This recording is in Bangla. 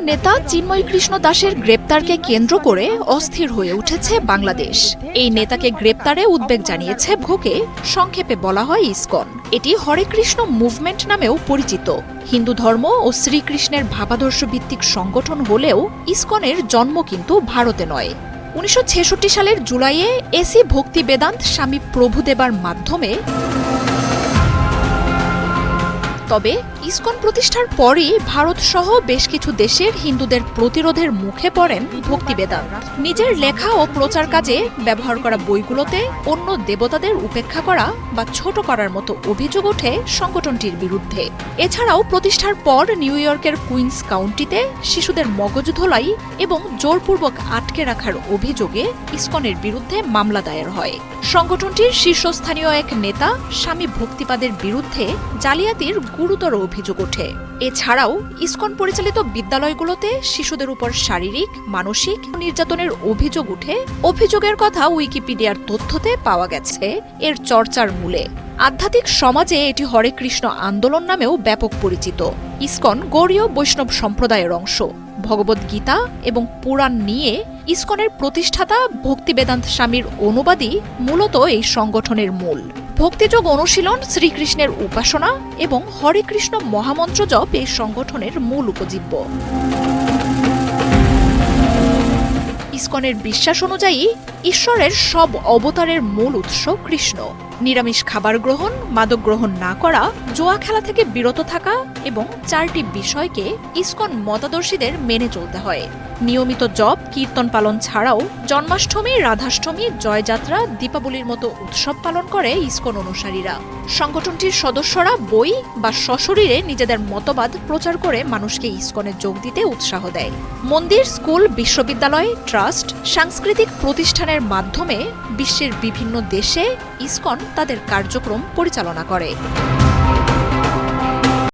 নেতা চিন্ময় কৃষ্ণ দাসের গ্রেপ্তারকে কেন্দ্র করে অস্থির হয়ে উঠেছে বাংলাদেশ। এই নেতাকে গ্রেপ্তারে উদ্বেগ জানিয়েছে ভোকে, সংক্ষেপে বলা হয় ইসকন। এটি হরে কৃষ্ণ মুভমেন্ট নামেও পরিচিত। হিন্দু ধর্ম ও শ্রীকৃষ্ণের ভাবাদর্শ ভিত্তিক সংগঠন হলেও ইসকনের জন্ম কিন্তু ভারতে নয়। 1966 সালের জুলাইয়ে এসি ভক্তি বেদান্ত স্বামী প্রভুদেবার মাধ্যমে তবে ইসকন প্রতিষ্ঠার পরই ভারত সহ বেশ কিছু দেশের হিন্দুদের প্রতিরোধের মুখে পড়েন ভক্তি বেদান্ত। নিজের লেখা ও প্রচার কাজে ব্যবহার করা বইগুলোতে অন্য দেবতাদের উপেক্ষা করা বা ছোট করার মতো অভিযোগ ওঠে সংগঠনটির বিরুদ্ধে। এছাড়াও প্রতিষ্ঠার পর নিউ ইয়র্কের কুইন্স কাউন্টিতে শিশুদের মগজ ধোলাই এবং জোরপূর্বক আটকে রাখার অভিযোগে ইসকনের বিরুদ্ধে মামলা দায়ের হয়। সংগঠনটির শীর্ষস্থানীয় এক নেতা স্বামী ভক্তিপাদের বিরুদ্ধে জালিয়াতির গুরুতর অভিযোগ ওঠে। এছাড়াও ইসকন পরিচালিত বিদ্যালয়গুলোতে শিশুদের উপর শারীরিক, মানসিক নির্যাতনের অভিযোগ উঠে। অভিযোগের কথা উইকিপিডিয়ার তথ্যতে পাওয়া গেছে। এর চর্চার মূলে আধ্যাত্মিক সমাজে এটি হরে কৃষ্ণ আন্দোলন নামেও ব্যাপক পরিচিত। ইসকন গৌড়ীয় বৈষ্ণব সম্প্রদায়ের অংশ। ভগবদ্গীতা এবং পুরাণ নিয়ে ইসকনের প্রতিষ্ঠাতা ভক্তি বেদান্ত স্বামীর অনুবাদই মূলত এই সংগঠনের মূল। ভক্তিযোগ অনুশীলন, শ্রীকৃষ্ণের উপাসনা এবং হরে কৃষ্ণ মহামন্ত্র জপ এই সংগঠনের মূল উপজীব্য। ইসকনের বিশ্বাস অনুযায়ী ঈশ্বরের সব অবতারের মূল উৎস কৃষ্ণ। নিরামিষ খাবার গ্রহণ, মাদক গ্রহণ না করা, জুয়া খেলা থেকে বিরত থাকা এবং 4টি বিষয়কে ইসকন মতাদর্শীদের মেনে চলতে হয়। নিয়মিত জপ, কীর্তন পালন ছাড়াও জন্মাষ্টমী, রাধাষ্টমী, জয়যাত্রা, দীপাবলির মতো উৎসব পালন করে ইসকন অনুসারীরা। সংগঠনটির সদস্যরা বই বা সশরীরে নিজেদের মতবাদ প্রচার করে মানুষকে ইসকনে যোগ দিতে উৎসাহ দেয়। মন্দির, স্কুল, বিশ্ববিদ্যালয়, ট্রাস্ট, সাংস্কৃতিক প্রতিষ্ঠানের মাধ্যমে বিশ্বের বিভিন্ন দেশে ইসকন তাদের কার্যক্রম পরিচালনা করে।